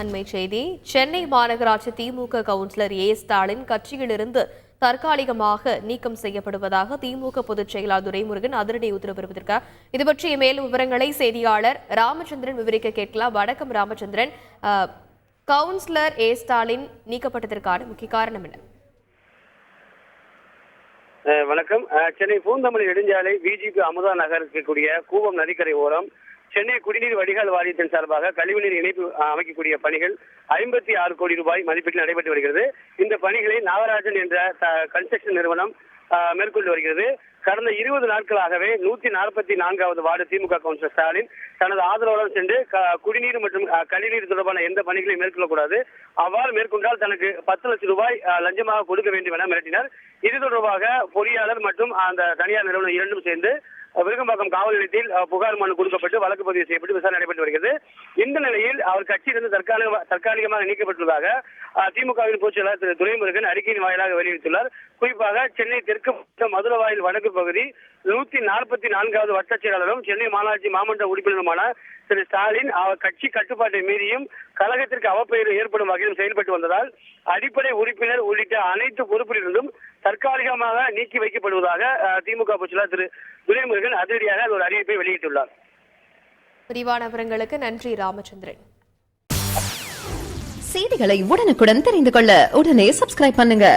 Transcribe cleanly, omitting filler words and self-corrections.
அண்மை செய்தி. சென்னை மாநகராட்சி திமுக கவுன்சிலர் ஏ ஸ்டாலின் கட்சியிலிருந்து தற்காலிகமாக நீக்கம் செய்யப்படுவதாக திமுக பொதுச் செயலாளர் துரைமுருகன் அதிரடி உத்தரவு பிறப்பித்திருக்கார். இது பற்றிய மேலும் விவரங்களை செய்தியாளர் ராமச்சந்திரன் விவரிக்க கேட்கலாம். வணக்கம் ராமச்சந்திரன். கவுன்சிலர் ஏ ஸ்டாலின் நீக்கப்பட்டதற்கான முக்கிய காரணம் என்ன? வணக்கம். சென்னை பூந்தமல்லி நெடுஞ்சாலை விஜிபி அமுதா நகர் இருக்கக்கூடிய கூவம் நதிக்கரை ஓரம் சென்னை குடிநீர் வடிகால் வாரியத்தின் சார்பாக கழிவுநீர் இணைப்பு அமைக்கக்கூடிய பணிகள் 56 கோடி ரூபாய் மதிப்பீட்டில் நடைபெற்று வருகிறது. இந்த பணிகளை நாகராஜன் என்ற கன்ஸ்ட்ரக்ஷன் நிறுவனம் மேற்கொண்டு வருகிறது. கடந்த 20 நாட்களாகவே 144வது வார்டு திமுக கவுன்சிலர் ஸ்டாலின் தனது ஆதரவுடன் சென்று குடிநீர் மற்றும் கழிவுநீர் தொடர்பான எந்த பணிகளையும் மேற்கொள்ளக்கூடாது, அவ்வாறு மேற்கொண்டால் தனக்கு 10 லட்சம் ரூபாய் லஞ்சமாக கொடுக்க வேண்டும் என மிரட்டினார். இது தொடர்பாக பொறியாளர் மற்றும் அந்த தனியார் நிறுவனம் இரண்டும் சேர்ந்து விருகம்பாக்கம் காவல் நிலையத்தில் புகார் மனு கொடுக்கப்பட்டு வழக்கு பதிவு செய்யப்பட்டு விசாரணை நடைபெற்று வருகிறது. இந்த நிலையில் அவர் கட்சியிலிருந்து தற்காலிகமாக நீக்கப்பட்டுள்ளதாக திமுகவின் பொதுச் செயலாளர் திரு துரைமுருகன் அறிக்கையின் வாயிலாக வெளியிட்டுள்ளார். குறிப்பாக சென்னை தெற்கு மதுரவாயில் வடக்கு பகுதி 144வது வட்ட செயலாளரும் சென்னை மாநகராட்சி மாமன்ற உறுப்பினருமான திரு ஸ்டாலின் அவர் கட்சி கட்டுப்பாட்டை மீறியும் கழகத்திற்கு அவப்பெயர் ஏற்படும் வகையில் செயல்பட்டு வந்ததால் அடிப்படை உறுப்பினர் உள்ளிட்ட அனைத்து பொறுப்பிலிருந்தும் தற்காலிகமாக நீக்கி வைக்கப்படுவதாக திமுக பொதுச் செயலாளர் திரு துரைமுருகன் அதிரடியாக ஒரு அறிவிப்பை வெளியிட்டுள்ளார். விரிவான விவரங்களுக்கு நன்றி ராமச்சந்திரன். செய்திகளை உடனுக்குடன் தெரிந்து கொள்ள உடனே சப்ஸ்கிரைப் பண்ணுங்க.